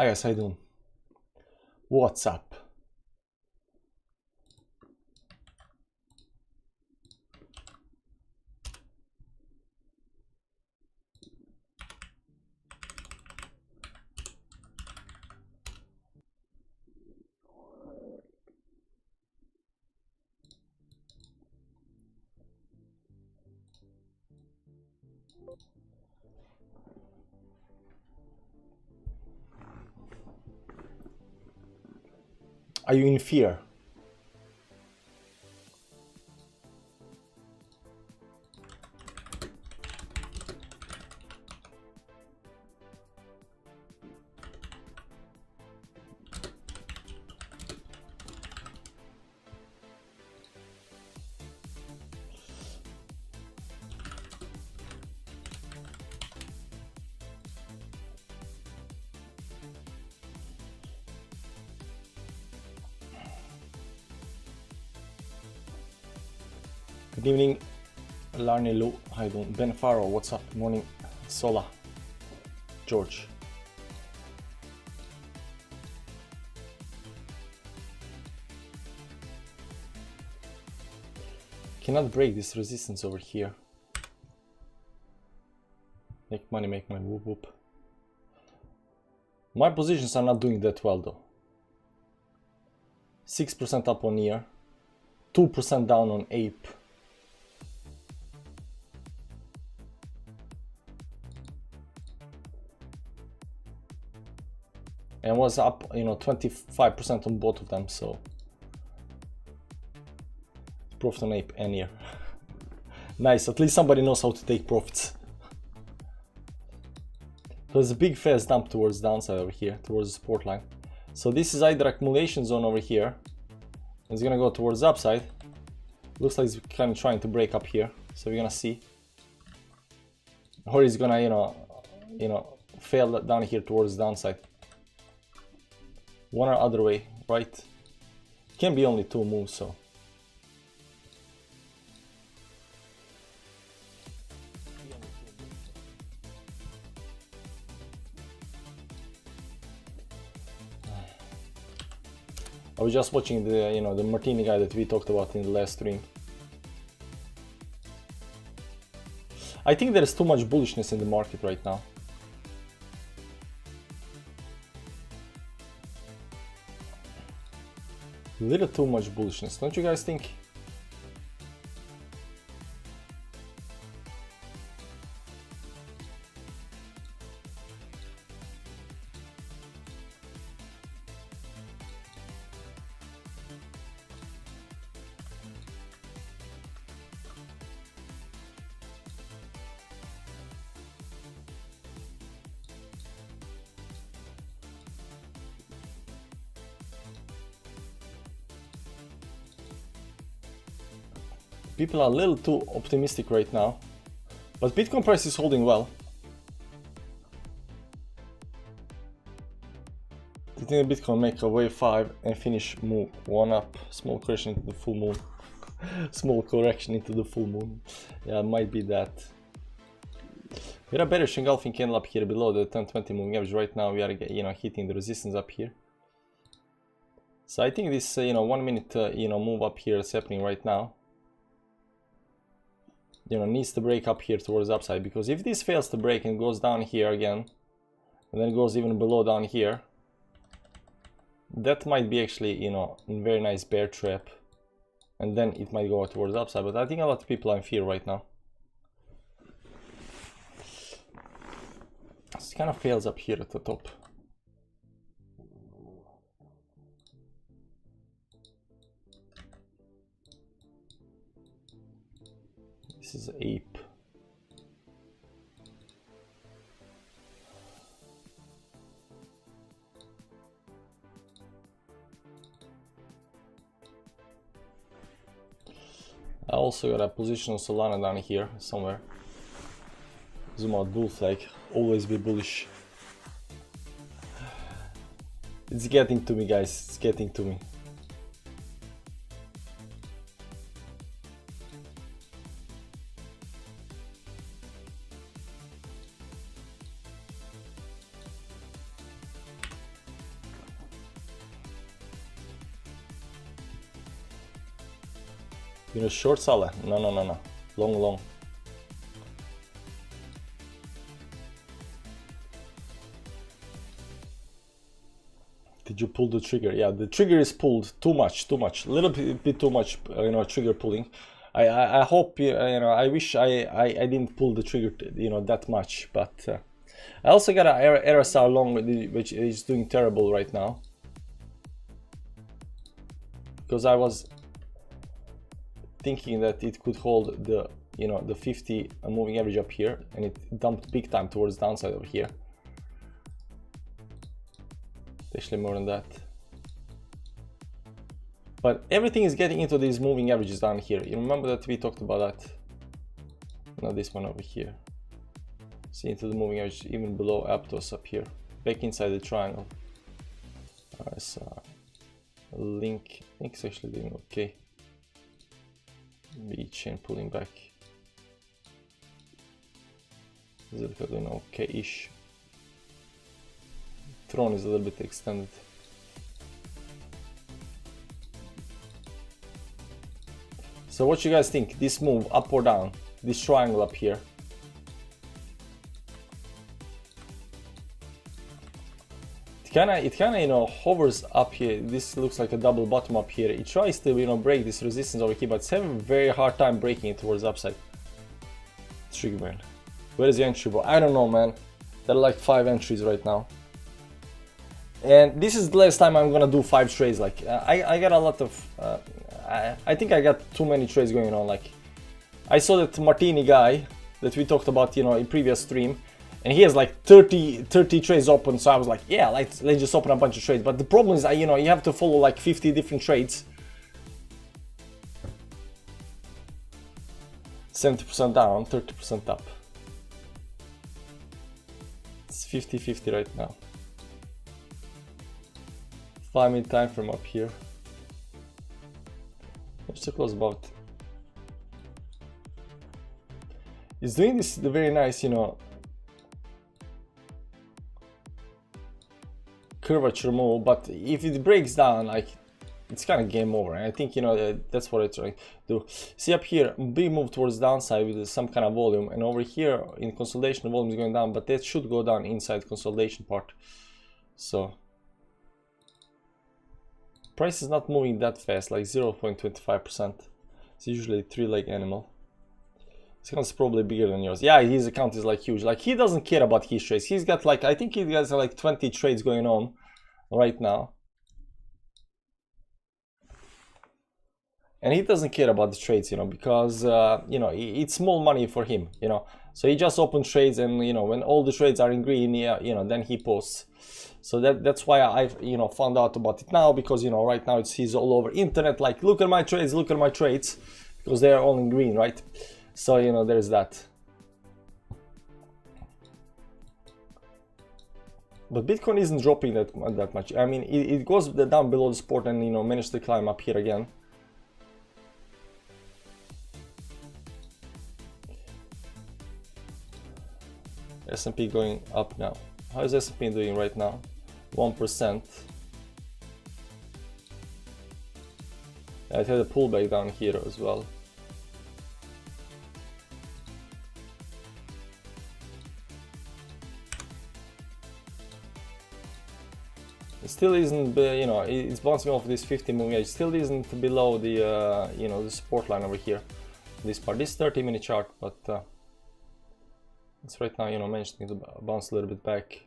Hi guys, how you doing? What's up? Are you in fear? Good evening, Larny Lou. How you doing? Ben Faro, what's up? Morning, Sola, George. Cannot break this resistance over here. Make money, whoop whoop. My positions are not doing that well though. 6% up on year, 2% down on ape. And was up, 25% on both of them, so profit on ape and year. Nice, at least somebody knows how to take profits. So there's a big fast dump towards downside over here, towards the support line. So this is either accumulation zone over here. It's gonna go towards the upside. Looks like it's kind of trying to break up here, so we're gonna see. Or it's gonna, fail down here towards the downside. One or other way, right? Can be only two moves, so. I was just watching the, the Martini guy that we talked about in the last stream. I think there's too much bullishness in the market right now. A little too much bullishness, don't you guys think? People are a little too optimistic right now, but Bitcoin price is holding well. Do you think Bitcoin make a wave 5 and finish move 1 up, small correction into the full moon? Small correction into the full moon. Yeah, it might be that. We are bearish engulfing candle up here below the 10-20 moving average. Right now we are hitting the resistance up here. So I think this 1 minute move up here is happening right now. Needs to break up here towards the upside, because if this fails to break and goes down here again, and then goes even below down here, that might be actually, a very nice bear trap, and then it might go towards the upside. But I think a lot of people are in fear right now. It kind of fails up here at the top. This is ape. I also got a position on Solana down here somewhere. Zoom out, bull flag. Always be bullish. It's getting to me, guys. It's getting to me. You know, short Salah? No. Long. Did you pull the trigger? Yeah, the trigger is pulled too much. A little bit too much, you know, trigger pulling. I hope, you know, I wish I didn't pull the trigger, you know, that much. But I also got an RSR long, which is doing terrible right now. Because I was thinking that it could hold the, you know, the 50 moving average up here, and it dumped big time towards downside over here. Actually more than that. But everything is getting into these moving averages down here. You remember that we talked about that? Now this one over here. See into the moving average even below Aptos up here. Back inside the triangle. So Link's actually doing okay. B chain pulling back. Zilka doing okay-ish. Throne is a little bit extended. So what you guys think? This move up or down? This triangle up here. It kinda you know hovers up here. This looks like a double bottom up here. It tries to, you know, break this resistance over here, but it's having a very hard time breaking it towards the upside. Triggerman. Where is the entry, bro? I don't know, man. There are like 5 entries right now. And this is the last time I'm gonna do 5 trades. Like I got a lot of I think I got too many trades going on. Like I saw that Martini guy that we talked about, you know, in previous stream, and he has like 30 trades open. So I was like, yeah, let's just open a bunch of trades. But the problem is, you know, you have to follow like 50 different trades. 70% down, 30% up. It's 50-50 right now. 5-minute time frame up here. What's the close about? It's doing this the very nice, you know, curvature move, but if it breaks down, like it's kind of game over. And I think, you know, that's what it's trying to do. See up here, big move towards downside with some kind of volume, and over here in consolidation, the volume is going down, but that should go down inside consolidation part. So price is not moving that fast, like 0.25%. It's usually a 3-leg animal. This account's probably bigger than yours. Yeah, his account is like huge. Like he doesn't care about his trades. He's got like, I think he has like 20 trades going on right now. And he doesn't care about the trades, you know, because, you know, it's small money for him, you know. So he just opens trades, and, you know, when all the trades are in green, yeah, you know, then he posts. So that's why I've, you know, found out about it now, because, you know, right now he's all over internet, like, look at my trades, because they are all in green, right? So, you know, there's that. But Bitcoin isn't dropping that much. I mean, it goes down below the support and, you know, managed to climb up here again. S&P going up now. How is S&P doing right now? 1%. It had a pullback down here as well. It still isn't, you know, it's bouncing off this 50 moving edge. Still isn't below the, you know, the support line over here. This part, this 30-minute chart, but it's right now, you know, managing to bounce a little bit back.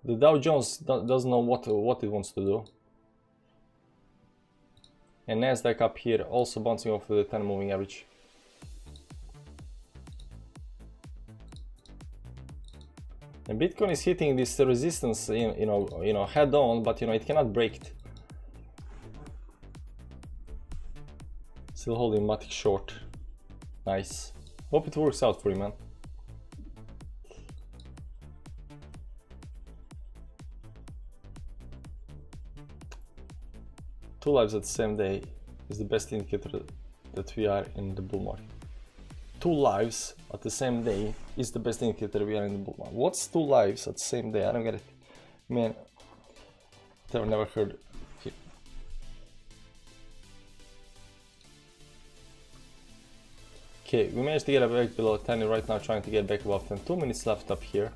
The Dow Jones doesn't know what it wants to do. And Nasdaq up here also bouncing off the 10 moving average. And Bitcoin is hitting this resistance, you know, head on, but, you know, it cannot break it. Still holding Matic short. Nice. Hope it works out for you, man. Two lives at the same day is the best indicator that we are in the bull market. 2 lives at the same day is the best indicator we are in the bull market. What's 2 lives at the same day? I don't get it. Man, I've never heard. Okay, we managed to get back below 10 right now, trying to get back above 10. 2 minutes left up here.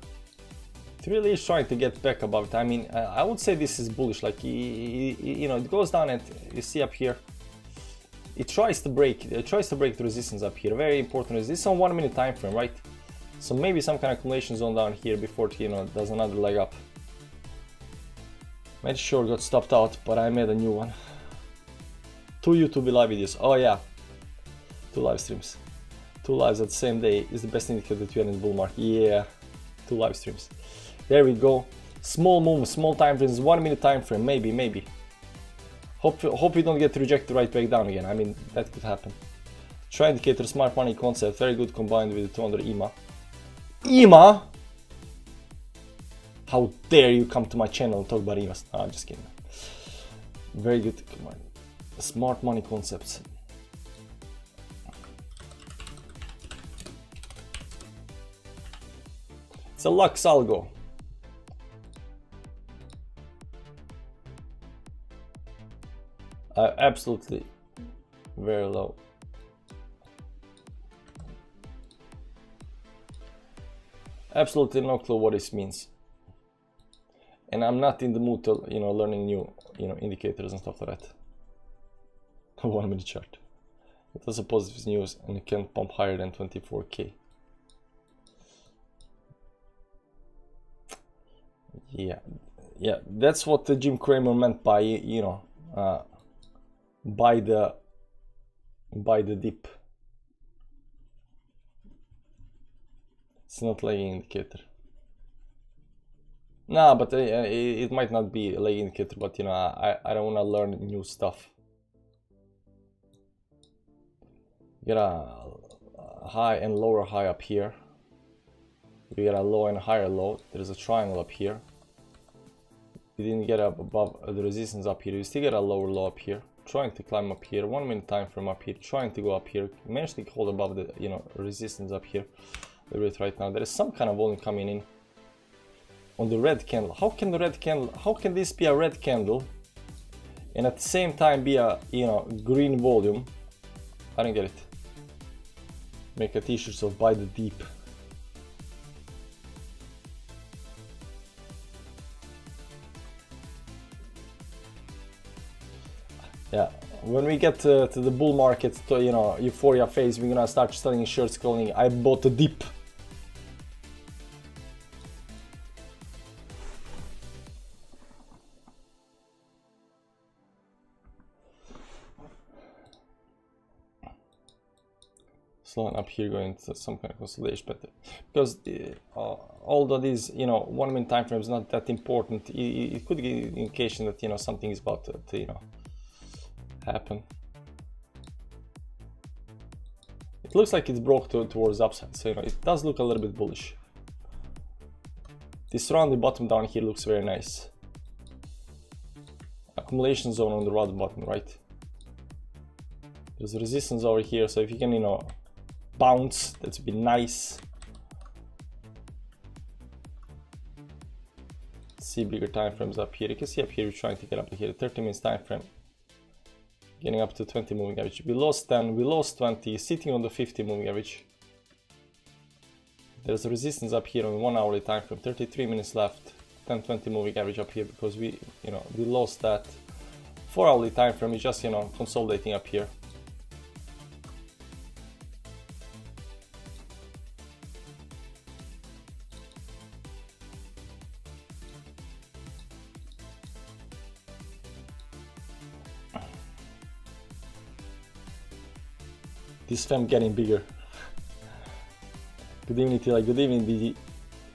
It really is trying to get back above it. I mean, I would say this is bullish. Like, you know, it goes down and you see up here, it tries to break the resistance up here. Very important resistance. This is on 1 minute time frame, right? So maybe some kind of accumulation zone down here before it, you know, does another leg up. Made sure got stopped out, but I made a new one. 2 YouTube live videos. Oh yeah, 2 live streams. 2 lives at the same day is the best indicator that you are in the bull market. Yeah, 2 live streams. There we go. Small move, small time frames, 1 minute time frame, maybe. Hope you don't get rejected right back down again. I mean, that could happen. Try indicator, smart money concept, very good combined with the 200 EMA. EMA? How dare you come to my channel and talk about EMAs? No, I'm just kidding. Very good combined. Smart money concepts. It's a Lux algo. Absolutely very low. Absolutely no clue what this means. And I'm not in the mood to, you know, learning new, you know, indicators and stuff like that. 1 minute chart. It was a positive news and it can pump higher than 24k. Yeah, that's what the Jim Cramer meant by, you know, by the dip. It's not lagging indicator. Nah, but it might not be a lagging indicator, but you know, I don't want to learn new stuff. You get a high and lower high up here. You get a low and higher low. There's a triangle up here. You didn't get up above the resistance up here. You still get a lower low up here. Trying to climb up here. 1 minute time frame up here. Trying to go up here. Managed to hold above the, you know, resistance up here a bit right now. There is some kind of volume coming in on the red candle. How can the red candle? How can this be a red candle and at the same time be a, you know, green volume? I don't get it. Make a t-shirt of Buy the Deep. Yeah, when we get to the bull market, to, you know, euphoria phase, we're gonna start selling shirts calling I bought the dip. Slowing up here, going to some kind of consolidation better, because although these, you know, 1 minute time frame is not that important, it could give an indication that, you know, something is about to you know, happen. It looks like it's broke towards upside, so you know, it does look a little bit bullish. This rounded bottom down here looks very nice. Accumulation zone on the rounded bottom, right? There's resistance over here, so if you can, you know, bounce, that would be nice. See bigger time frames up here. You can see up here we're trying to get up to here, 30 minutes time frame. Getting up to 20 moving average. We lost 10, we lost 20, sitting on the 50 moving average. There's a resistance up here on 1 hourly time frame, 33 minutes left, 10-20 moving average up here because we, you know, we lost that. 4 hourly time frame is just, you know, consolidating up here. This fam getting bigger. Good evening, Tila. Good evening, DD.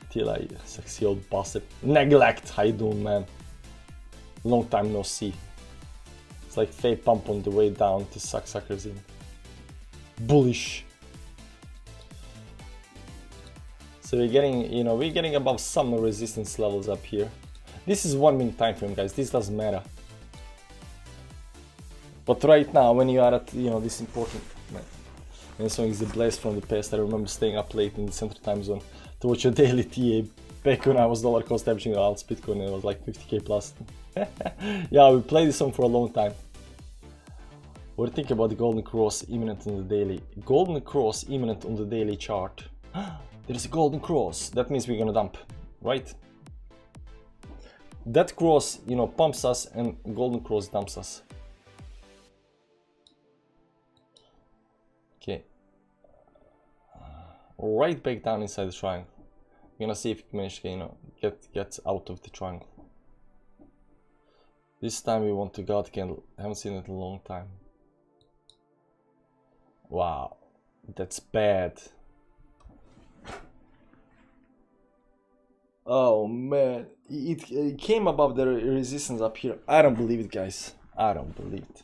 Tila, sexy old bastard. Neglect, how you doing, man? Long time no see. It's like Faye Pump on the way down to suck suckers in. Bullish. So we're getting, you know, we're getting above some resistance levels up here. This is 1 minute time frame, guys. This doesn't matter. But right now, when you are at, you know, this important, man. And so is the blast from the past. I remember staying up late in the Central Time Zone to watch a daily TA back when I was dollar cost averaging alts Bitcoin and it was like 50k plus. Yeah, we played this song for a long time. What do you think about the golden cross imminent on the daily? Golden cross imminent on the daily chart. There's a golden cross. That means we're gonna dump, right? That cross, you know, pumps us, and golden cross dumps us. Okay. Right back down inside the triangle. We're gonna see if we can manage to, you know, get out of the triangle. This time we want to God candle. I haven't seen it in a long time. Wow, that's bad. Oh man, it came above the resistance up here. I don't believe it, guys. I don't believe it.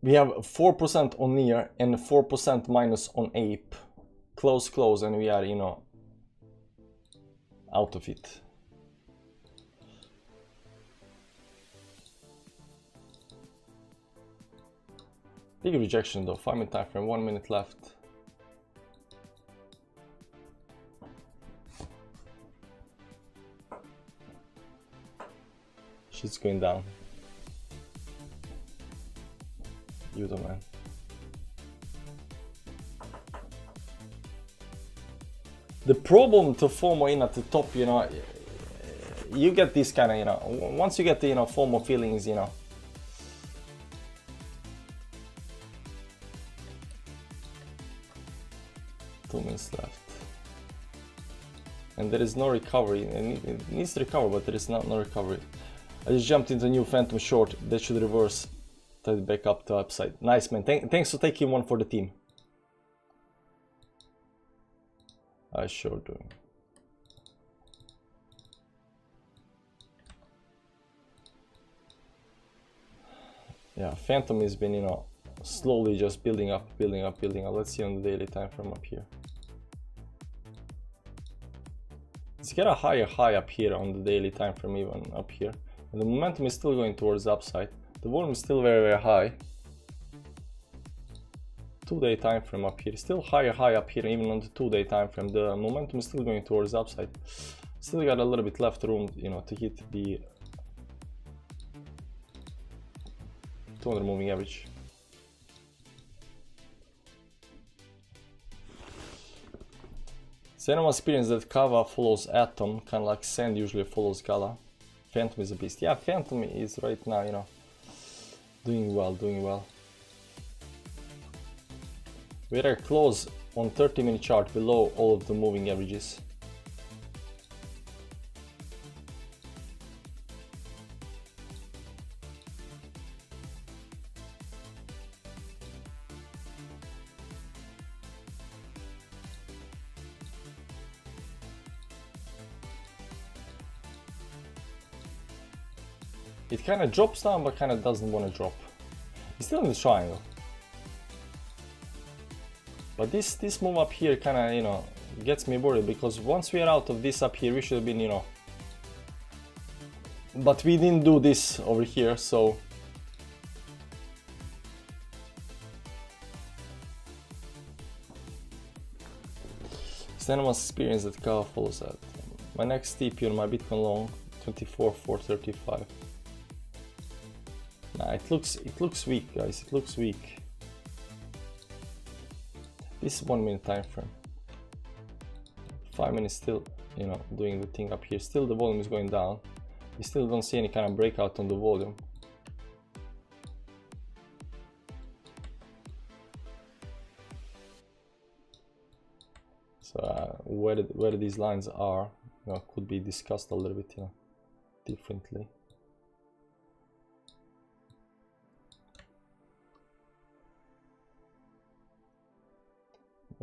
We have 4% on near and 4% minus on ape. Close, and we are, you know, out of it. Big rejection though, 5 minute time frame, 1 minute left. Shit's going down. You don't, man. The problem to FOMO in at the top, you know, you get this kind of, you know, once you get the, you know, FOMO feelings, you know. Two minutes left. And there is no recovery. It needs to recover, but there is no recovery. I just jumped into a new phantom short. That should reverse. Tied back up to upside. Nice, man. Thanks for taking one for the team. I sure do. Yeah, phantom has been, you know, slowly just building up. Let's see on the daily time frame up here. Let's get a higher high up here on the daily time frame, even up here. And the momentum is still going towards the upside. The volume is still very high. 2-day time frame up here, still higher high up here, even on the 2-day time frame. The momentum is still going towards the upside. Still got a little bit left room, you know, to hit the 200 moving average. Has anyone experienced that Kava follows Atom, kind of like Sand usually follows Gala? Phantom is a beast. Yeah, Phantom is right now, you know, doing well. We are close on 30-minute chart below all of the moving averages. It kind of drops down, but kind of doesn't want to drop. It's still in the triangle. But this move up here kind of, you know, gets me worried, because once we are out of this up here, we should have been, you know. But we didn't do this over here, so. Has anyone experienced that Kava follows that? My next TP on my Bitcoin long, 24,435. Nah, it looks weak, guys. It looks weak. This is 1 minute time frame. 5 minutes still, you know, doing the thing up here. Still the volume is going down. We still don't see any kind of breakout on the volume. So where these lines are, you know, could be discussed a little bit, you know, differently.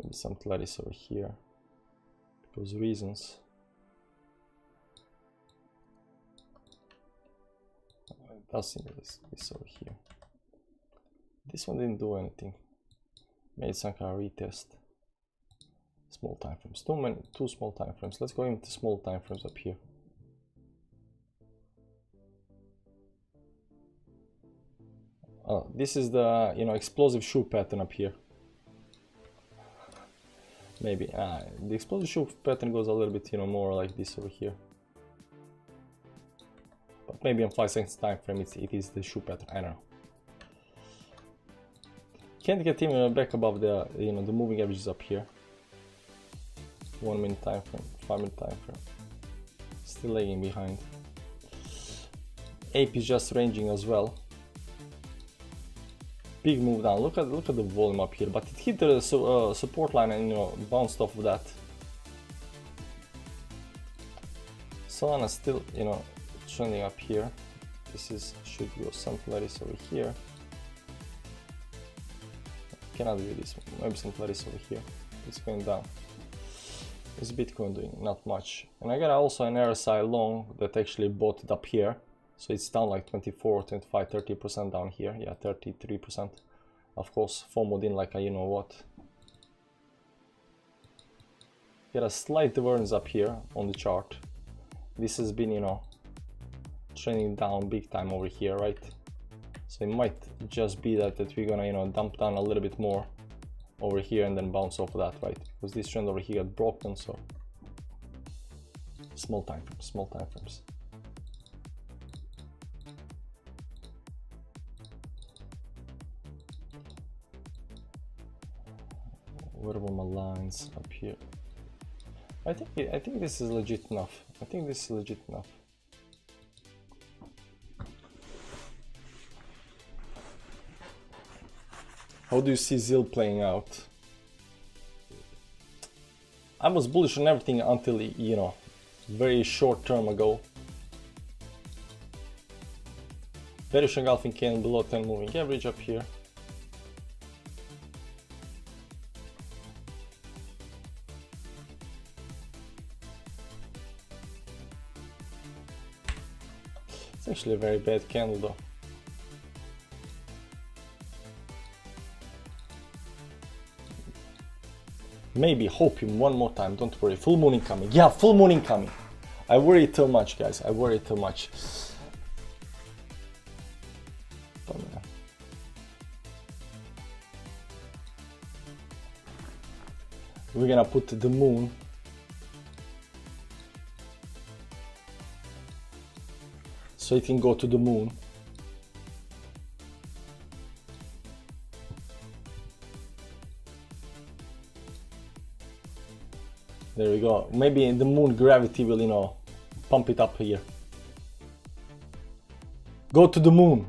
Maybe some clarity over here, because reasons. It does seem this over here. This one didn't do anything. Made some kind of retest. Small time frames. Two small time frames. Let's go into small time frames up here. This is the, you know, explosive shoe pattern up here. Maybe the explosive shoe pattern goes a little bit, you know, more like this over here. But maybe on 5 seconds time frame it is the shoe pattern. I don't know. Can't get even back above the the moving averages up here. 1 minute time frame, 5 minute time frame. Still lagging behind. Ape is just ranging as well. Big move down. Look at the volume up here, but it hit the support line and bounced off of that. Solana still trending up here. This should go something like this over here. Cannot do this one. Maybe something like this over here. It's going down. Is Bitcoin doing? Not much. And I got also an RSI long that actually bought it up here. So it's down like 24, 25, 30% down here. Yeah, 33%. Of course, FOMO in like a what. Get a slight divergence up here on the chart. This has been, trending down big time over here, right? So it might just be that we're gonna, dump down a little bit more over here and then bounce off of that, right? Because this trend over here got broken, so small time frames. Where were my lines up here? I think this is legit enough. How do you see ZIL playing out? I was bullish on everything until, very short term ago. Bearish engulfing candle below 10 moving average up here. It's actually a very bad candle though. Maybe hope him one more time, don't worry. Full moon incoming. Yeah, full moon incoming. I worry too much, guys. I worry too much. We're gonna put the moon so it can go to the moon. There we go. Maybe the moon gravity will, pump it up here. Go to the moon.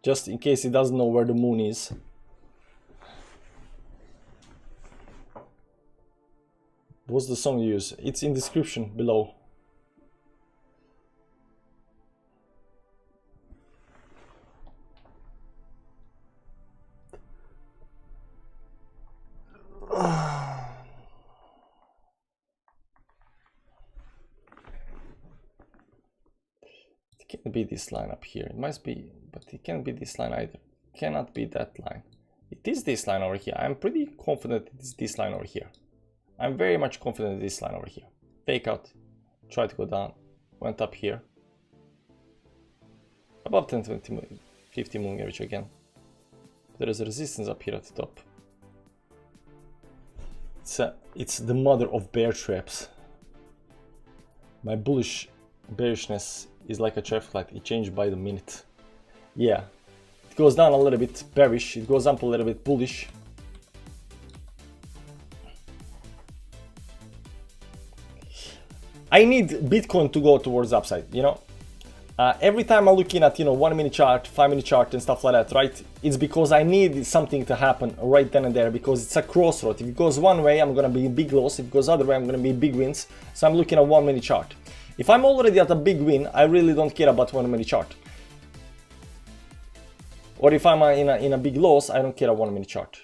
Just in case he doesn't know where the moon is. What's the song you use? It's in description below. It can't be this line up here. It must be, but it can't be this line either. It cannot be that line. It is this line over here. I'm pretty confident it is this line over here. I'm very much confident in this line over here. Fake out, try to go down, went up here. Above 10, 20, 50 moving average again. There is a resistance up here at the top. It's the mother of bear traps. My bearishness is like a traffic light, it changed by the minute. Yeah, it goes down a little bit bearish, it goes up a little bit bullish. I need Bitcoin to go towards upside, every time I'm looking at 1 minute chart, 5 minute chart and stuff like that, right? It's because I need something to happen right then and there, because it's a crossroad. If it goes one way, I'm gonna be big loss. If it goes other way, I'm gonna be big wins. So I'm looking at 1 minute chart. If I'm already at a big win, I really don't care about 1 minute chart. Or if I'm in a big loss, I don't care about 1 minute chart.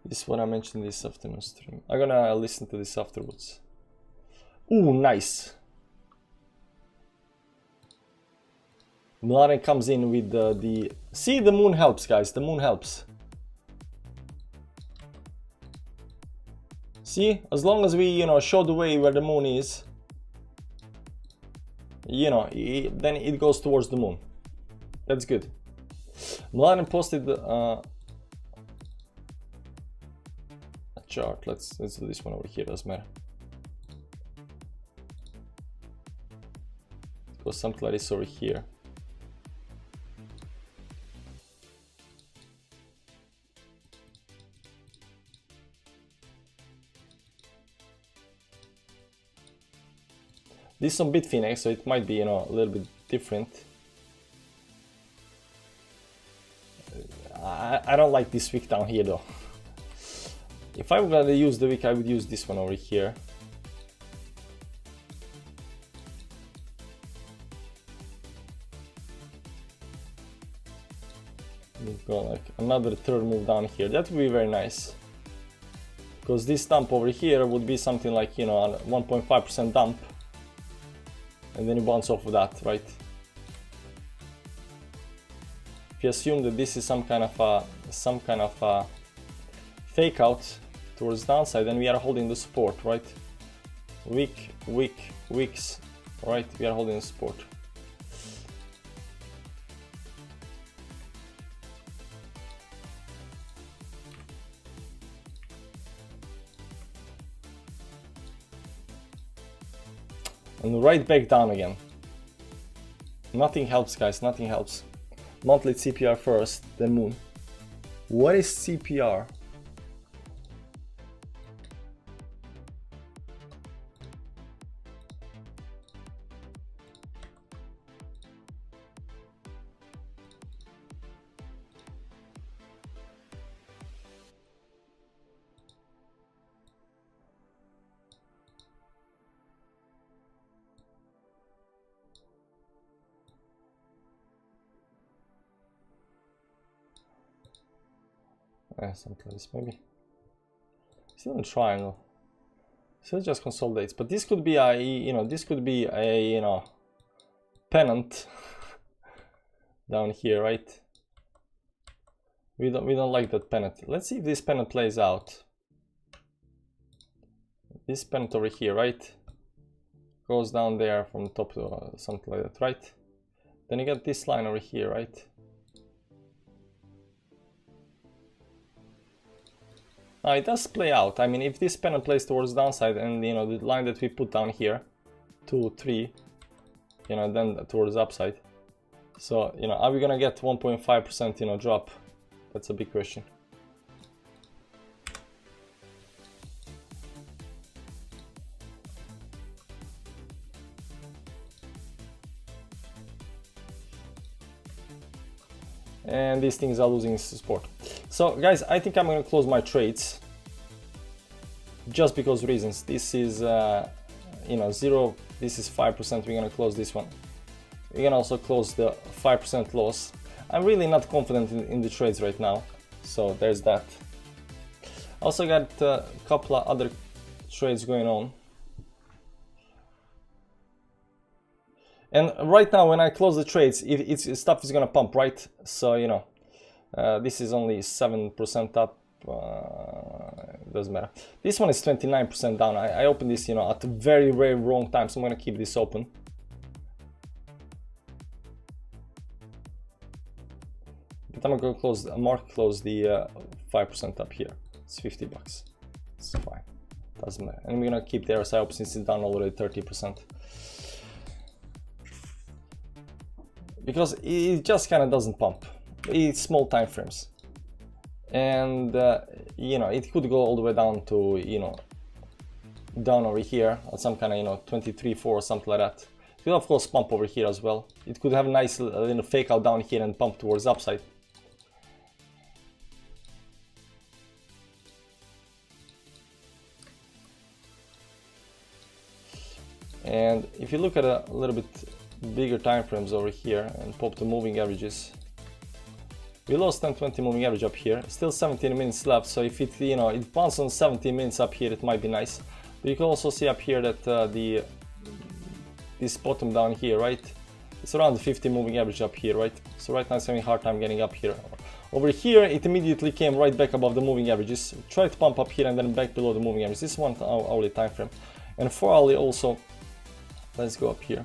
This is what I mentioned this afternoon stream. I'm gonna listen to this afterwards. Ooh, nice. Mlaren comes in with the... See, the moon helps, guys. The moon helps. See, as long as we, show the way where the moon is. you know, then it goes towards the moon. That's good. Mladen posted a chart. Let's do this one over here. Doesn't matter. It goes something like this over here. This is on Bitfinex, so it might be, you know, a little bit different. I don't like this wick down here though. If I were gonna use the wick, I would use this one over here. We've got like another third move down here. That would be very nice. Because this dump over here would be something like, you know, a 1.5% dump. And then you bounce off of that, right? If you assume that this is some kind of a fake out towards downside, then we are holding the support, right? Wick, wicks, right? We are holding the support. And right back down again. Nothing helps, guys, nothing helps. Monthly CPR first, then moon. What is CPR? Something like this maybe. Still in triangle. Still just consolidates, but this could be a, you know, this could be a, you know, pennant down here, right? We don't like that pennant. Let's see if this pennant plays out. This pennant over here, right? Goes down there from the top to something like that, right? Then you got this line over here, right? It does play out. I mean, if this pennant plays towards downside and, you know, the line that we put down here, 2, 3, you know, then towards upside. So, you know, are we gonna get 1.5%, you know, drop? That's a big question. And these things are losing support. So guys, I think I'm gonna close my trades just because reasons. This is you know, 0, this is 5%. We're gonna close this one. We can also close the 5% loss. I'm really not confident in the trades right now, so there's that. Also got a couple of other trades going on. And right now, when I close the trades, stuff is gonna pump, right? So, you know, this is only 7% up. Doesn't matter. This one is 29% down. I opened this, you know, at a very, very wrong time, so I'm gonna keep this open. But I'm gonna close the 5% up here. It's 50 bucks. It's fine. Doesn't matter. And we're gonna keep the RSI open since it's down already 30%. Because it just kind of doesn't pump. It's small time frames, and you know, it could go all the way down to, you know, down over here at some kind of, you know, 23.4 or something like that. It will of course pump over here as well. It could have a nice little fake out down here and pump towards upside. And if you look at a little bit bigger time frames over here and pop the moving averages, we lost 10-20 moving average up here. Still 17 minutes left, so if it, you know, it bounces on 17 minutes up here, it might be nice. But you can also see up here that this bottom down here, right, it's around the 50 moving average up here, right? So right now it's having a hard time getting up here. Over here it immediately came right back above the moving averages, tried to pump up here and then back below the moving averages. This is 1 hourly time frame. And 4 hourly also, let's go up here.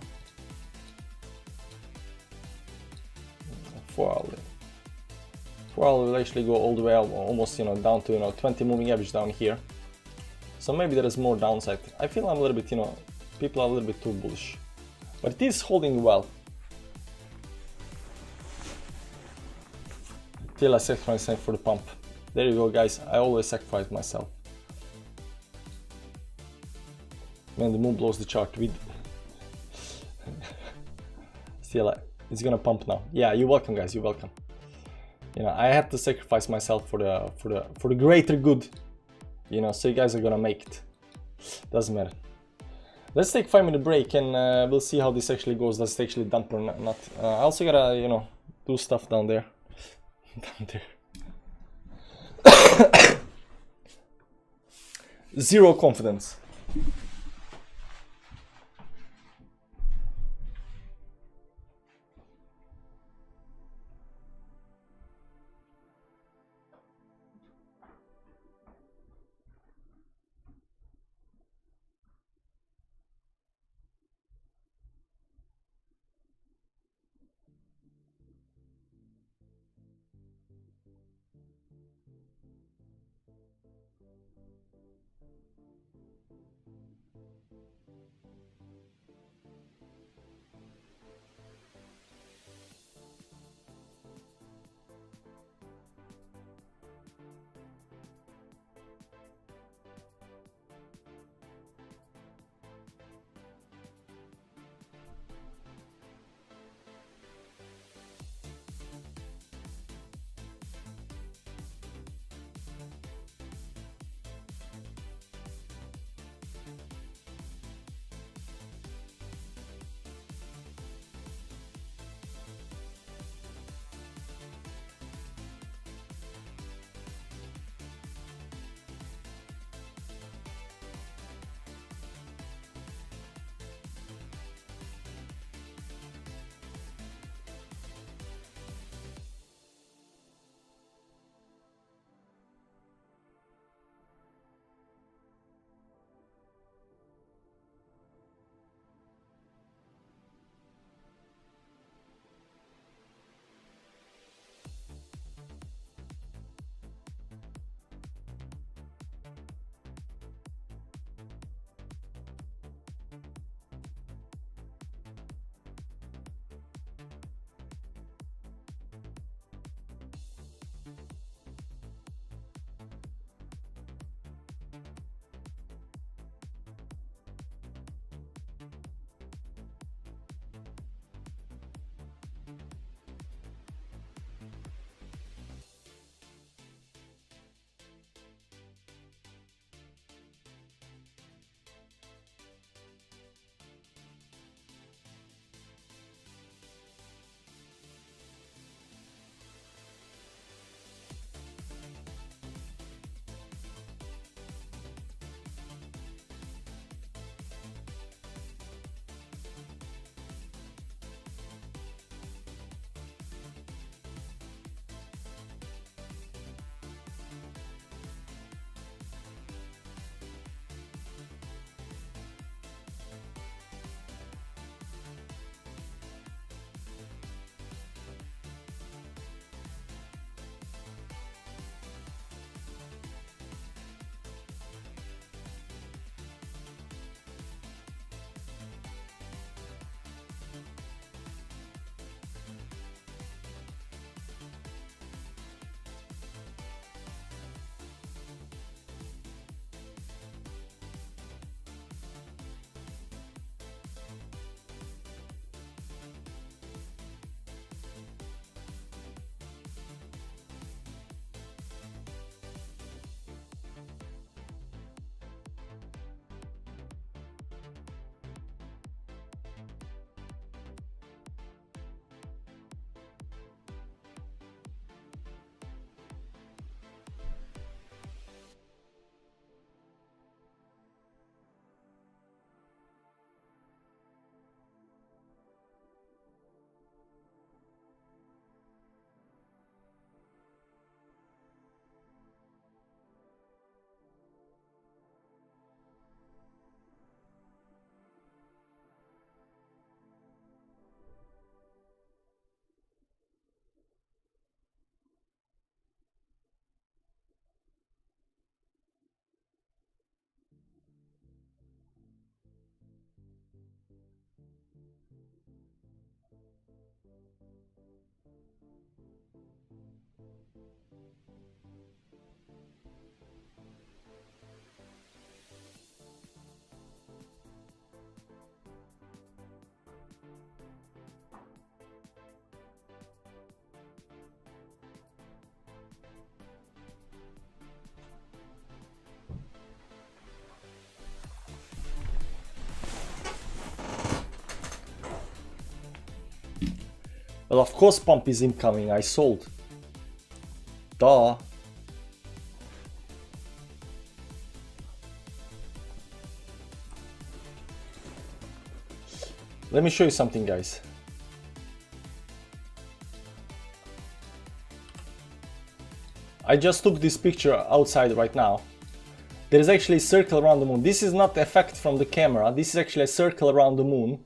4-hourly. 4-hourly will actually go all the way out, almost, you know, down to, you know, 20 moving average down here. So maybe there is more downside. I feel I'm a little bit, you know, people are a little bit too bullish. But it is holding well. Till I sacrifice myself for the pump. There you go, guys. I always sacrifice myself. Man, the moon blows the chart with. Still, it's gonna pump now. Yeah, you're welcome, guys. You're welcome. You know, I had to sacrifice myself for the greater good. You know, so you guys are gonna make it. Doesn't matter. Let's take 5-minute break and we'll see how this actually goes. Does it actually dump or not? I also gotta, you know, do stuff down there. Down there. Zero confidence. Well, of course pump is incoming, I sold. Duh. Let me show you something, guys. I just took this picture outside right now. There is actually a circle around the moon. This is not the effect from the camera. This is actually a circle around the moon.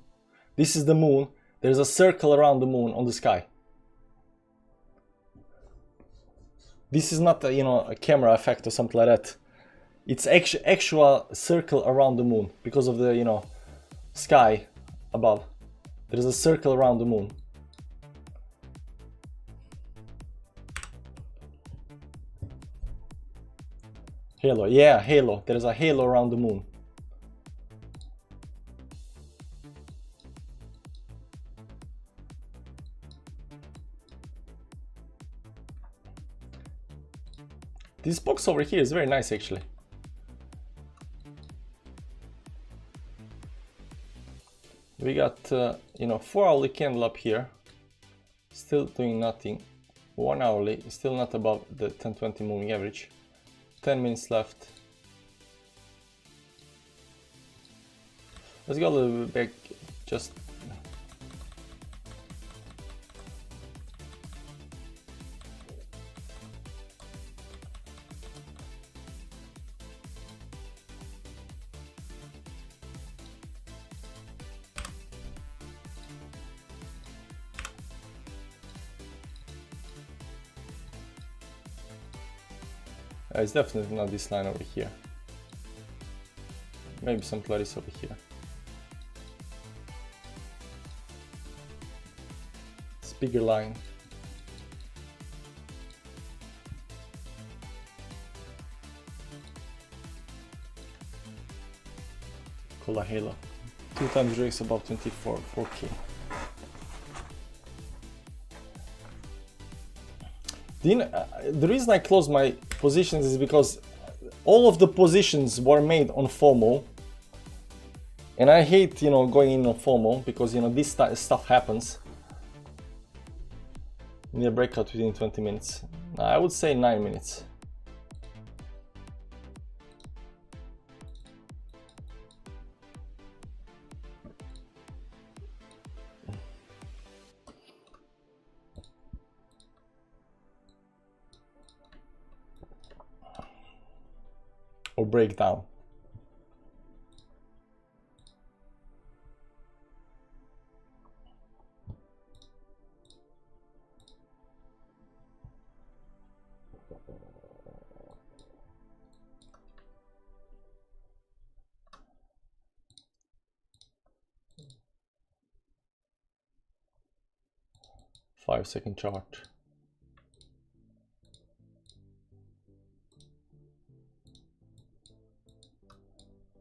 This is the moon. There's a circle around the moon on the sky. This is not a, you know, a camera effect or something like that. It's actual circle around the moon because of the, you know, sky above. There's a circle around the moon. Halo, yeah, halo. There is a halo around the moon. This box over here is very nice, actually. We got, you know, 4 hourly candle up here, still doing nothing. 1 hourly, still not above the 10-20 moving average. 10 minutes left. Let's go a little bit back, just. It's definitely not this line over here. Maybe some Clarice over here. It's a bigger line. Cola Halo. 2 times raise above 4K. The reason I closed my positions is because all of the positions were made on FOMO, and I hate, you know, going in on FOMO because, you know, this stuff happens. Need a breakout within 20 minutes. I would say 9 minutes. Or breakdown. Five-second chart.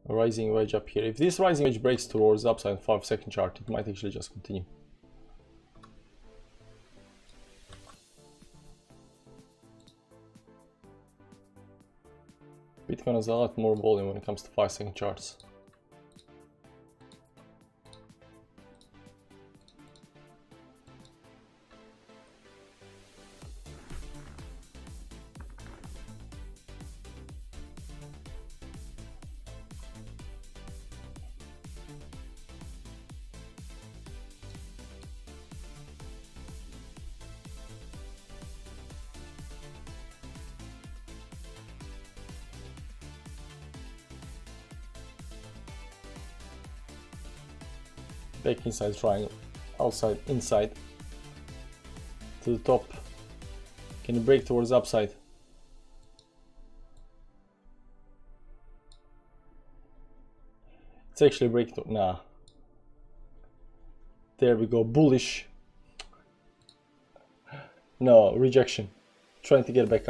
A rising wedge up here. If this rising wedge breaks towards the upside 5-second chart, it might actually just continue. Bitcoin has a lot more volume when it comes to 5-second charts. Back inside triangle, outside, inside, to the top. Can you break towards the upside? It's actually breaking. Nah. There we go. Bullish. No, rejection. Trying to get back.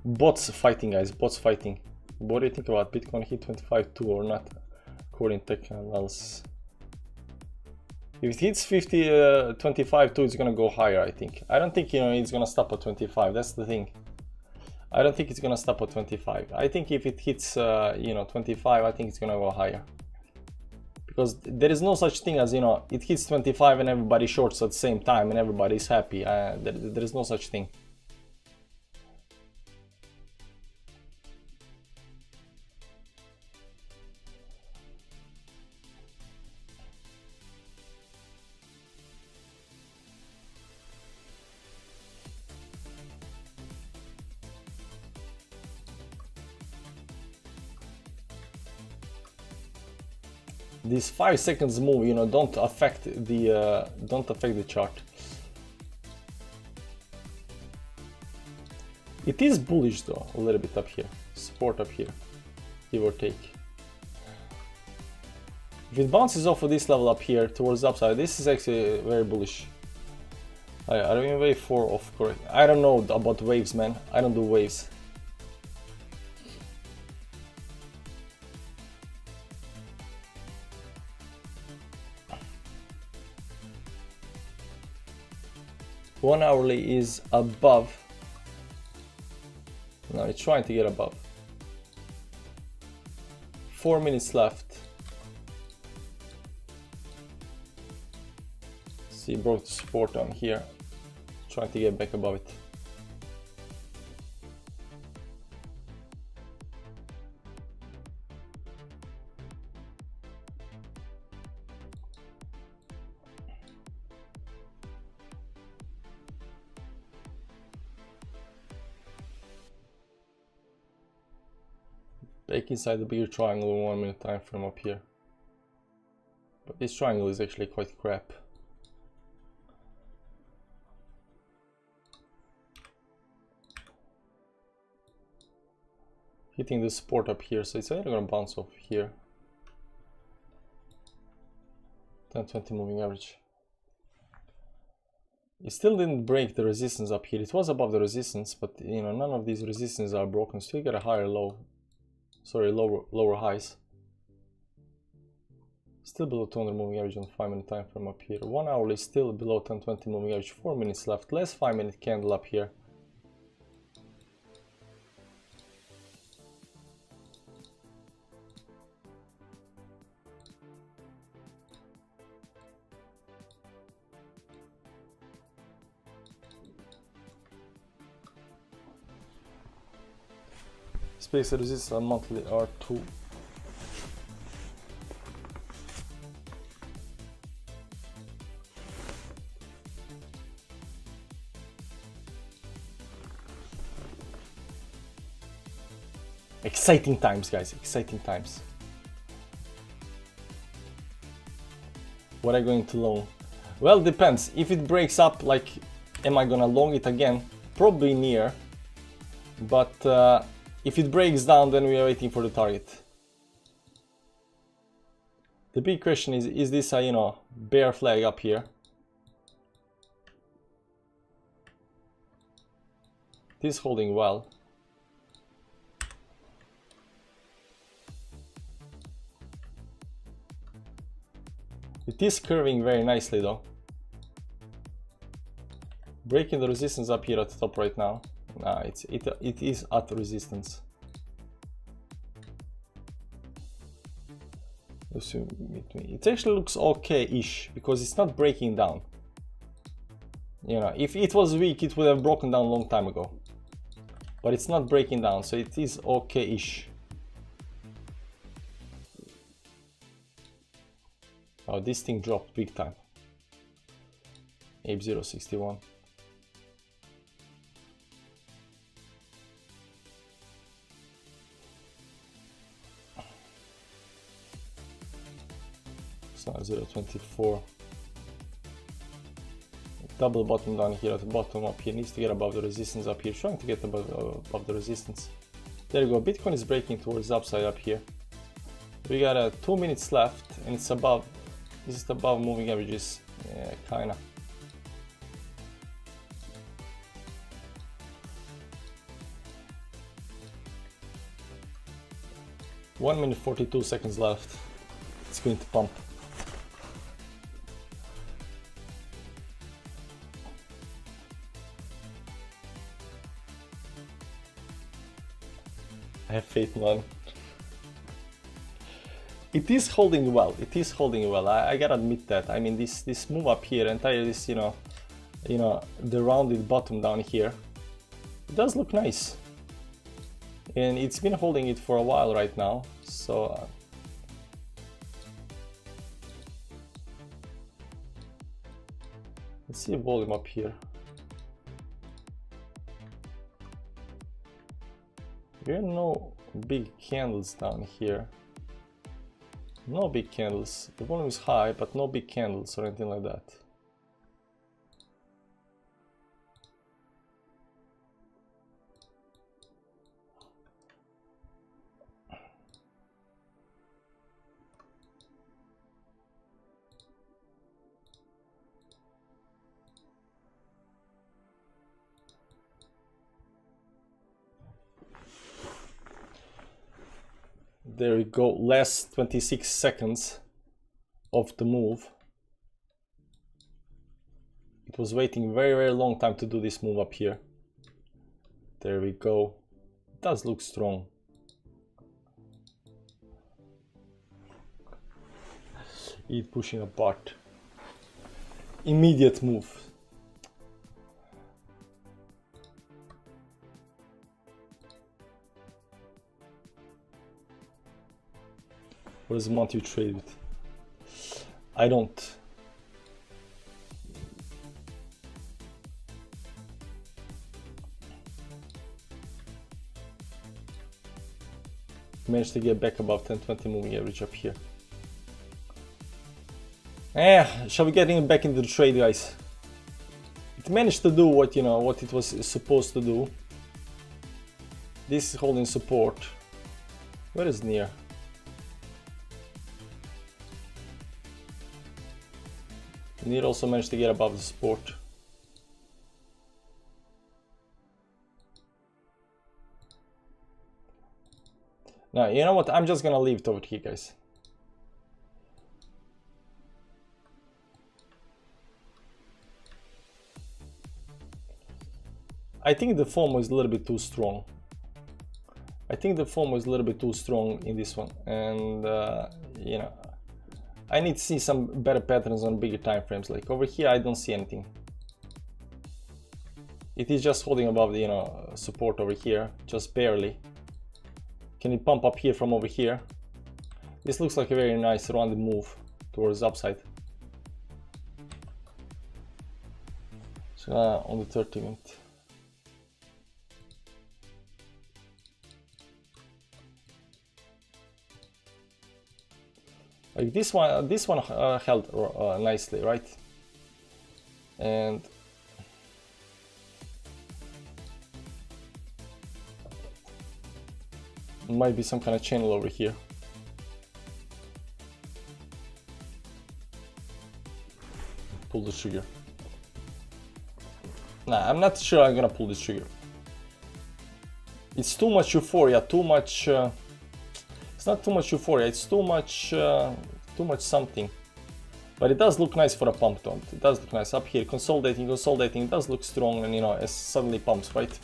Bots fighting, guys. Bots fighting. What do you think about Bitcoin hit 25.2 or not? According to tech analysis. If it hits 25.2, it's gonna go higher, I think. I don't think, it's gonna stop at 25. That's the thing. I don't think it's gonna stop at 25. I think if it hits, 25, I think it's gonna go higher. Because there is no such thing as, it hits 25 and everybody shorts at the same time and everybody's happy. There is no such thing. This 5 seconds move, don't affect the chart. It is bullish though, a little bit up here, support up here, give or take. If it bounces off of this level up here towards the upside, this is actually very bullish. I don't even wave 4 off correct. I don't know about waves, man. I don't do waves. One hourly is above. Now it's trying to get above. 4 minutes left. See, broke the support on here. Trying to get back above it. Back inside the bigger triangle in 1 minute time frame up here. But this triangle is actually quite crap. Hitting the support up here, so it's either gonna bounce off here. 10-20 moving average. It still didn't break the resistance up here. It was above the resistance, but none of these resistances are broken. Still got a higher low. Sorry, lower highs. Still below 200 moving average on 5 minute time frame up here. 1 hourly still below 10-20 moving average. 4 minutes left. Last 5 minute candle up here. Space resistance on monthly R2. Exciting times, guys, exciting times. What are you going to long? Well, depends. If it breaks up, like, am I gonna long it again? Probably near. But if it breaks down, then we are waiting for the target. The big question is this a, bear flag up here? It is holding well. It is curving very nicely though. Breaking the resistance up here at the top right now. Nah, it is at resistance. It actually looks okay-ish because it's not breaking down. If it was weak, it would have broken down a long time ago. But it's not breaking down, so it is okay-ish. Oh, this thing dropped big time. Ape 061. It's not 0.24. Double bottom down here at the bottom up here. Needs to get above the resistance up here. Trying to get above the resistance. There you go. Bitcoin is breaking towards the upside up here. We got 2 minutes left and it's above. This is above moving averages Yeah, kinda. One minute 42 seconds left. It's going to pump. I have faith, man. It is holding well. It is holding well. I gotta admit that. I mean, this move up here, entire this, you know, the rounded bottom down here, it does look nice, and it's been holding it for a while right now. So let's see a volume up here. There are no big candles down here. No big candles. The volume is high, but no big candles or anything like that. There we go, last 26 seconds of the move. It was waiting very long time to do this move up here. There we go. It does look strong. It pushing apart. Immediate move. What is the amount you trade with? I don't. Managed to get back above 10-20 moving average up here. Shall we get back into the trade, guys? It managed to do what, you know, what it was supposed to do. This is holding support. Where is near? Near also managed to get above the support. Now, you know what? I'm just gonna leave it over here, guys. I think the FOMO is a little bit too strong. I think the FOMO is a little bit too strong in this one, and you know, I need to see some better patterns on bigger time frames. Like over here, I don't see anything. It is just holding above the, you know, support over here, just barely. Can it pump up here from over here? This looks like a very nice rounded move towards the upside. So on the 30 minute. Like this one held nicely, right? And might be some kind of channel over here. Pull the trigger. Nah, I'm not sure I'm gonna pull this trigger. It's too much euphoria, too much. It's not too much euphoria. It's too much something. But it does look nice for a pump, don't it? It does look nice up here, consolidating. It does look strong, and you know, it suddenly pumps, right?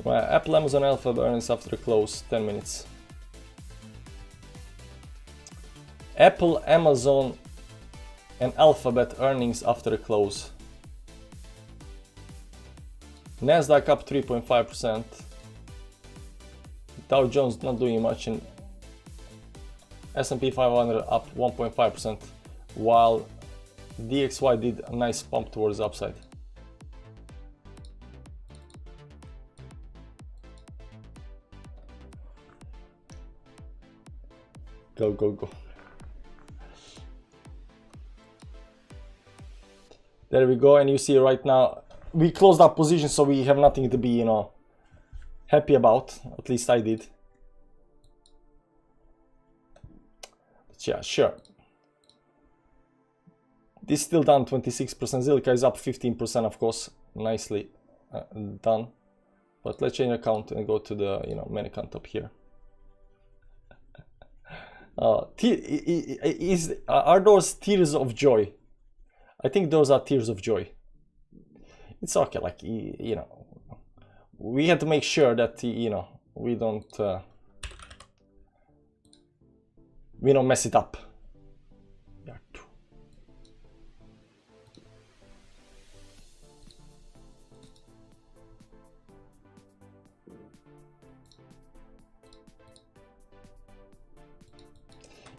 Well, Apple, Amazon, Alphabet earnings after the close, 10 minutes. Apple, Amazon, and Alphabet earnings after the close. Nasdaq up 3.5%. Dow Jones not doing much, and S&P 500 up 1.5%, while DXY did a nice pump towards the upside. Go, go, go. There we go, and you see right now, we closed our position, so we have nothing to be, you know, happy about. At least I did. Yeah, sure. This is still down 26%. Zilliqa is up 15%, of course. Nicely done. But let's change account and go to the main account up here. Are those tears of joy? I think those are tears of joy. It's okay, like we had to make sure that we don't mess it up.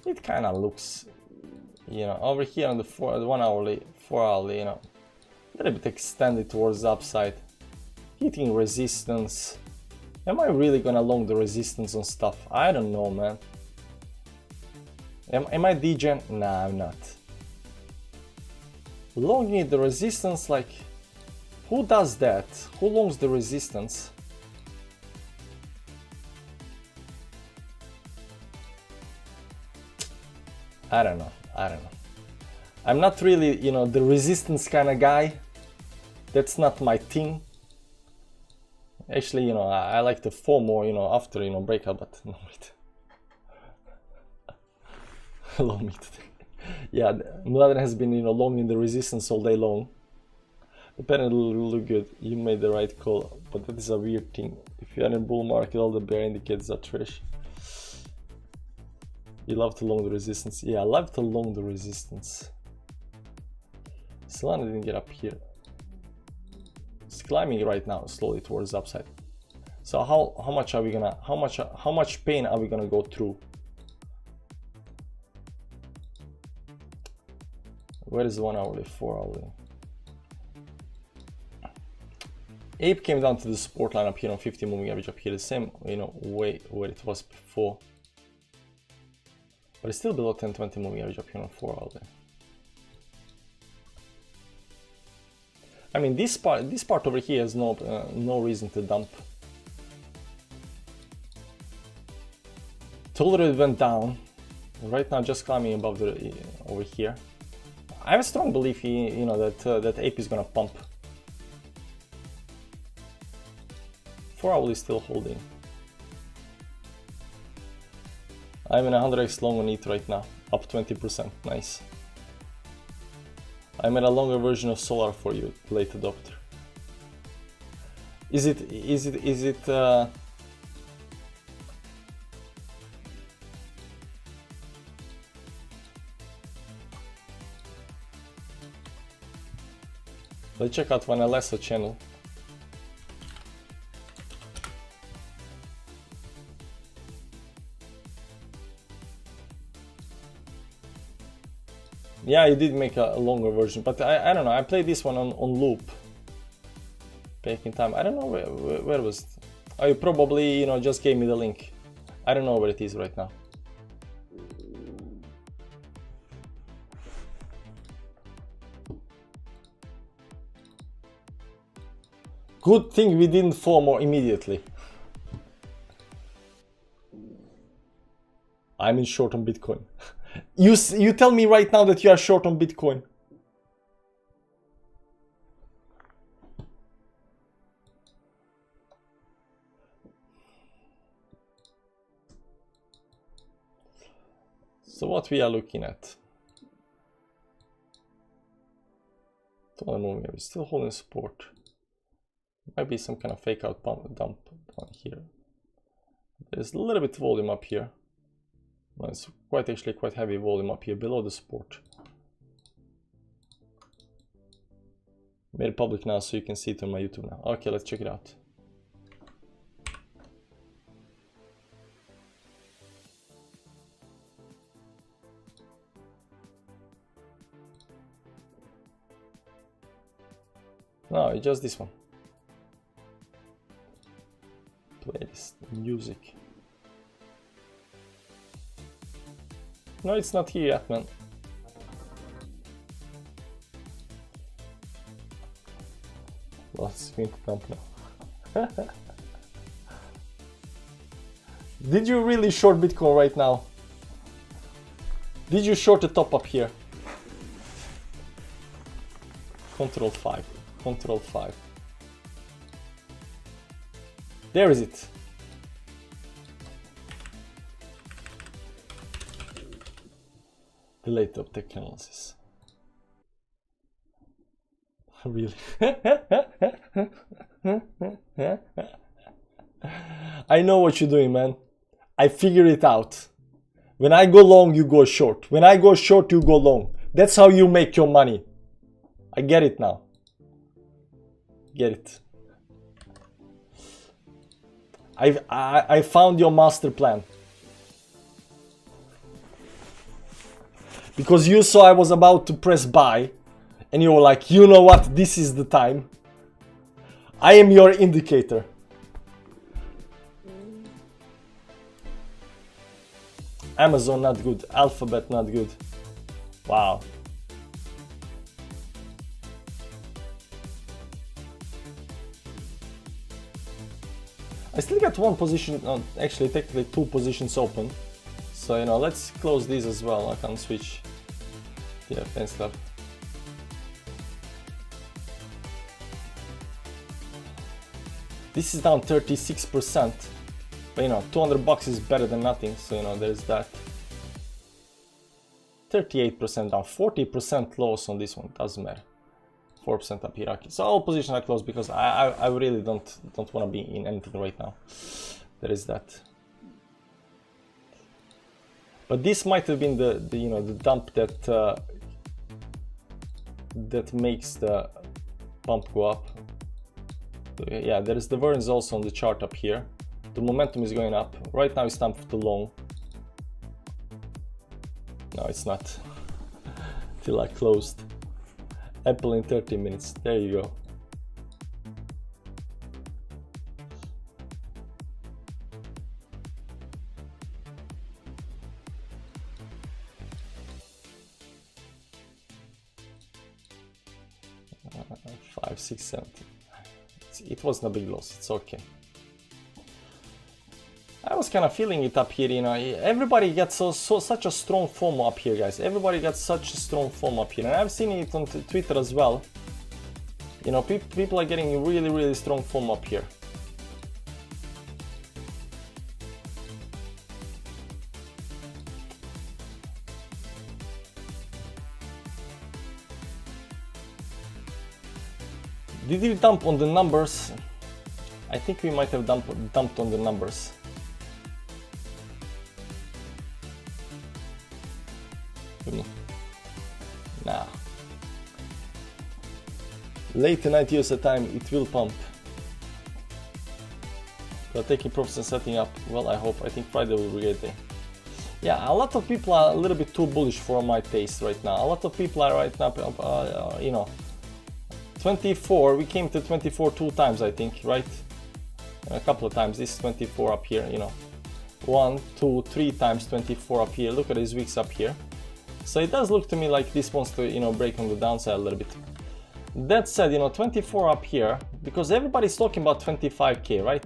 It kind of looks, over here on the 1 hourly, 4 hourly, a little bit extended towards the upside, hitting resistance. Am I really gonna long the resistance on stuff? I don't know, man. Am I degen? Nah, I'm not. Longing the resistance, like, who does that? Who longs the resistance? I don't know. I'm not really, the resistance kind of guy. That's not my thing. Actually, I like the FOMO, after, breakout, but no, wait. Long me today. Yeah, Mladen has been, longing the resistance all day long. The pen will look good. You made the right call, but that is a weird thing. If you are in a bull market, all the bear indicators are trash. You love to long the resistance. Yeah, I love to long the resistance. Solana didn't get up here. It's climbing right now, slowly towards the upside. So how much are we gonna? How much pain are we gonna go through? Where is the 1 hourly, 4 hourly? Ape came down to the support line up here on 50 moving average up here, the same way where it was before. But it's still below 10-20 moving average up here on 4 hourly. I mean, this part over here has no reason to dump. It already went down. Right now, just climbing above the over here. I have a strong belief, that ape is gonna pump. 4 hourly is still holding. I'm in 100x long on it right now, up 20%, nice. I made a longer version of Solar for you, late adopter. Is it let's check out Vanessa channel. Yeah, you did make a longer version, but I don't know. I played this one on loop back in time. I don't know where was it? Oh, you probably just gave me the link. I don't know where it is right now. Good thing we didn't FOMO immediately. I'm in short on Bitcoin. You tell me right now that you are short on Bitcoin. So what we are looking at? We're still holding support. Might be some kind of fake out dump down here. There's a little bit of volume up here. Well, it's actually quite heavy volume up here below the support. Made it public now so you can see it on my YouTube now. Okay, let's check it out. No, it's just this one. Playlist, music. No, it's not here yet, man. Let's going to dump now. Did you really short Bitcoin right now? Did you short the top up here? Control 5. Control 5. There is it. Delay top tech analysis. Really? I know what you're doing, man. I figured it out. When I go long, you go short. When I go short, you go long. That's how you make your money. I get it now. Get it. I found your master plan. Because you saw I was about to press buy and you were like, you know what, this is the time. I am your indicator. Amazon not good, Alphabet not good. Wow. I still got one position, actually technically two positions open. So, you know, let's close these as well. I can switch. Yeah, thanks club. This is down 36%. But, you know, 200 bucks is better than nothing. So, you know, there's that. 38% down, 40% loss on this one. Doesn't matter. 4% up here. Okay. So all positions are closed because I really don't want to be in anything right now. There is that. But this might have been the you know, the dump that that makes the pump go up. So, yeah, there is divergence also on the chart up here. The momentum is going up. Right now it's time for the long. No, it's not. Till I closed. Apple in 30 minutes. There you go. Five, 6, 7. It wasn't a big loss. It's okay. I was kind of feeling it up here, you know. Everybody gets such a strong FOMO up here, guys. Everybody gets such a strong FOMO up here, and I've seen it on Twitter as well. You know, people are getting really strong FOMO up here. Did we dump on the numbers? I think we might have dumped on the numbers. Nah. Late tonight USA time, it will pump. We're taking profits and setting up. Well, I hope. I think Friday will be a great day. Yeah, a lot of people are a little bit too bullish for my taste right now. A lot of people are right now, you know, 24. We came to 24 two times, I think, right? A couple of times. This is 24 up here, you know. 1, 2, 3 times 24 up here. Look at these wicks up here. So it does look to me like this wants to, you know, break on the downside a little bit. That said, you know, 24 up here, because everybody's talking about 25k, right?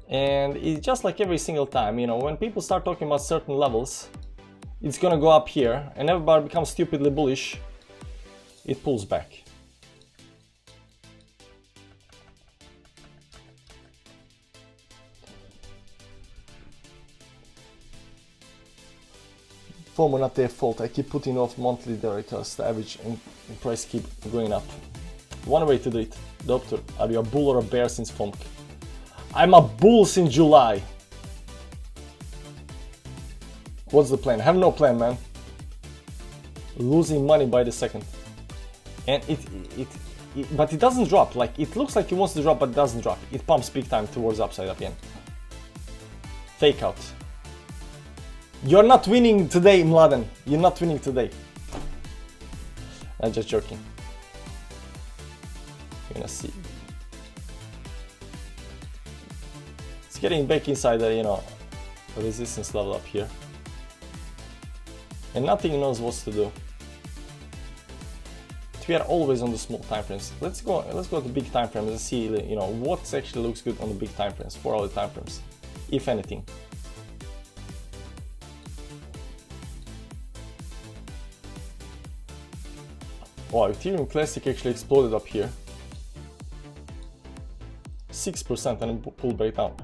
And it's just like every single time, you know, when people start talking about certain levels, it's gonna go up here, and everybody becomes stupidly bullish. It pulls back. FOMO not their fault. I keep putting off monthly there because the average in price keep going up. One way to do it. Doctor, are you a bull or a bear since FOMC? I'm a bull since July. What's the plan? I have no plan, man. Losing money by the second. And but it doesn't drop. Like, it looks like it wants to drop, but it doesn't drop. It pumps big time towards upside again. Fake out. You're not winning today, Mladen. You're not winning today. I'm just joking. You're gonna see. It's getting back inside the, you know, resistance level up here. And nothing knows what to do. We are always on the small time frames. Let's go to big time frames and see, you know, what actually looks good on the big time frames, 4 hour time frames, if anything. Wow, Ethereum Classic actually exploded up here. 6% and it pulled back down.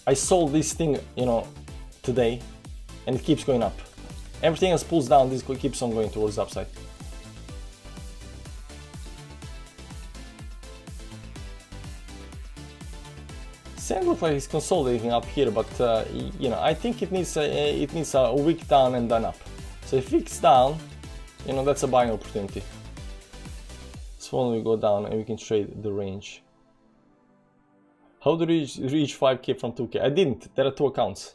I sold this thing, you know, today, and it keeps going up. Everything else pulls down, this keeps on going towards the upside. Sand looks like it's consolidating up here, but you know, I think it needs a wick down and then up. So if it's down, you know, that's a buying opportunity. So when we go down and we can trade the range. How do you reach 5k from 2k? I didn't. There are two accounts.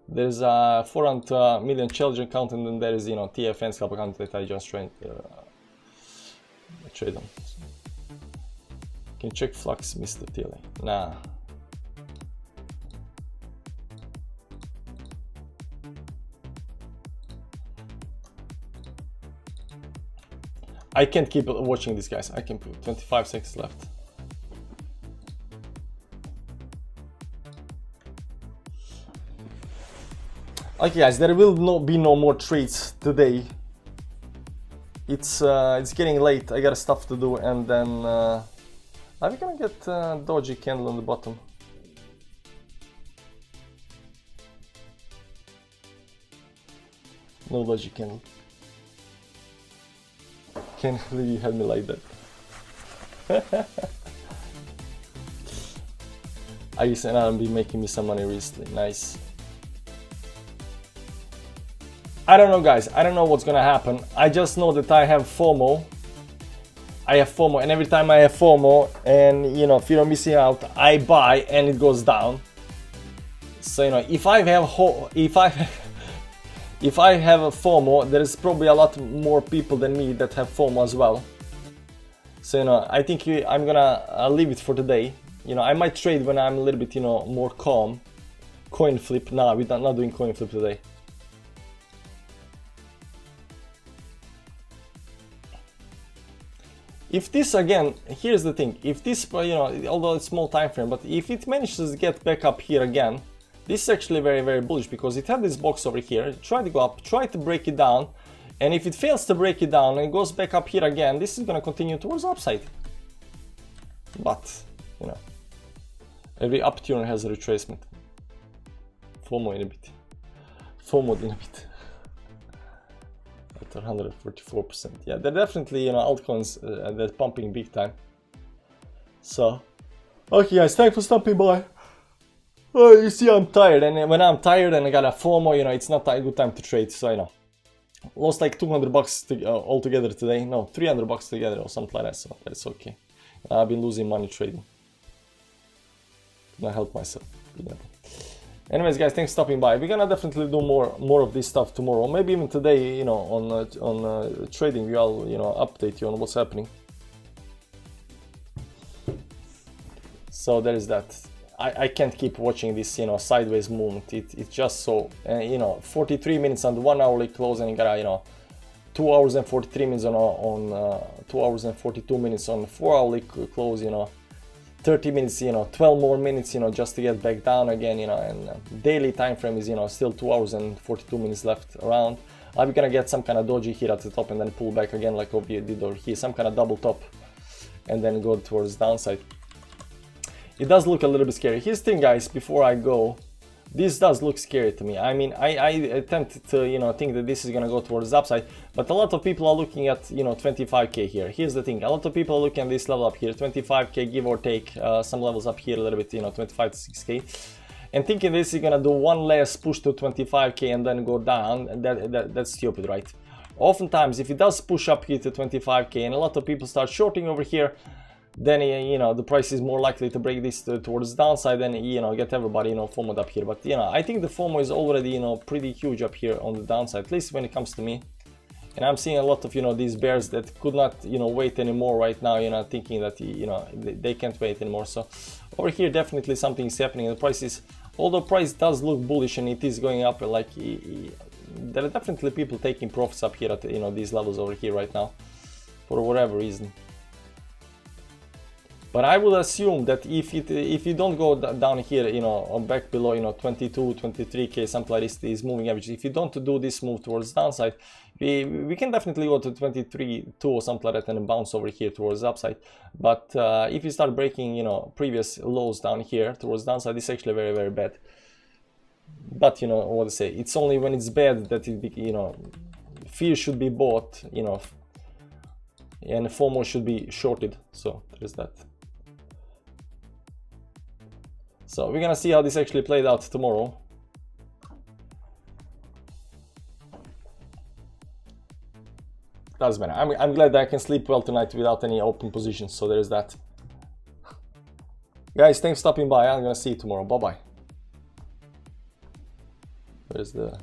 There's a 400 million Challange account, and then there is, you know, TFN scalp account that I just trade on. Can check Flux, Mr. Tilly. Nah. I can't keep watching these guys. I can put 25 seconds left. Okay guys, there will be no more trades today. It's getting late, I got stuff to do, and then are we gonna get dodgy candle on the bottom? No dodgy candle. Can't believe you had me like that. I used to be making me some money recently, nice. I don't know guys, I don't know what's gonna happen. I just know that I have FOMO. And every time I have FOMO and, you know, fear of missing out, I buy and it goes down. So, you know, if I have a FOMO, there is probably a lot more people than me that have FOMO as well. So, you know, I think I'm gonna leave it for today. You know, I might trade when I'm a little bit, you know, more calm. Coin flip, nah, we're not doing coin flip today. If this, again, here's the thing, if this, you know, although it's small time frame, but if it manages to get back up here again, this is actually very, very bullish, because it had this box over here, try to go up, try to break it down, and if it fails to break it down and it goes back up here again, this is going to continue towards upside. But, you know, every upturn has a retracement. FOMO in a bit. FOMO in a bit. 144%. Yeah, they're definitely, you know, altcoins, they're pumping big time. So, okay guys, thanks for stopping by. Oh, you see I'm tired, and when I'm tired and I got a FOMO, you know, it's not a good time to trade. So, you know, lost like 200 bucks altogether today. No, 300 bucks together or something like that, so that's okay. I've been losing money trading. I help myself. Yeah. Anyways guys, thanks for stopping by. We're gonna definitely do more of this stuff tomorrow, maybe even today, you know, on trading. I'll, you know, update you on what's happening. So there is that. I can't keep watching this, you know, sideways movement. It's just so, you know, 43 minutes on the 1 hourly close, and you got, you know, 2 hours and 43 minutes on 2 hours and 42 minutes on 4 hourly close, you know. 30 minutes, you know, 12 more minutes, you know, just to get back down again, you know, and daily time frame is, you know, still 2 hours and 42 minutes left around. Are we gonna get some kind of doji here at the top and then pull back again like we did over here, some kind of double top and then go towards downside? It does look a little bit scary. Here's the thing guys, before I go, this does look scary to me. I mean, I tend to, you know, think that this is gonna go towards the upside, but a lot of people are looking at, you know, 25k here. Here's the thing, a lot of people are looking at this level up here, 25k give or take, some levels up here a little bit, you know, 25 to 6k, and thinking this is gonna do one less push to 25k and then go down. And that's stupid, right? Oftentimes, if it does push up here to 25k and a lot of people start shorting over here, then, you know, the price is more likely to break this towards the downside and, you know, get everybody, you know, FOMO'd up here. But, you know, I think the FOMO is already, you know, pretty huge up here on the downside, at least when it comes to me. And I'm seeing a lot of, you know, these bears that could not, you know, wait anymore right now, you know, thinking that, you know, they can't wait anymore. So over here, definitely something is happening. The price is, although price does look bullish and it is going up, like, there are definitely people taking profits up here at, you know, these levels over here right now, for whatever reason. But I would assume that if you don't go down here, you know, or back below, you know, 22, 23k, something like this, is moving average. If you don't do this move towards downside, we can definitely go to 23.2 or something like that and bounce over here towards the upside. But if you start breaking, you know, previous lows down here towards downside, it's actually very, very bad. But you know what I say, it's only when it's bad that it, you know, fear should be bought, you know, and FOMO should be shorted. So there's that. So we're gonna see how this actually played out tomorrow. Doesn't matter. I'm glad that I can sleep well tonight without any open positions. So there's that. Guys, thanks for stopping by. I'm gonna see you tomorrow. Bye bye. Where's the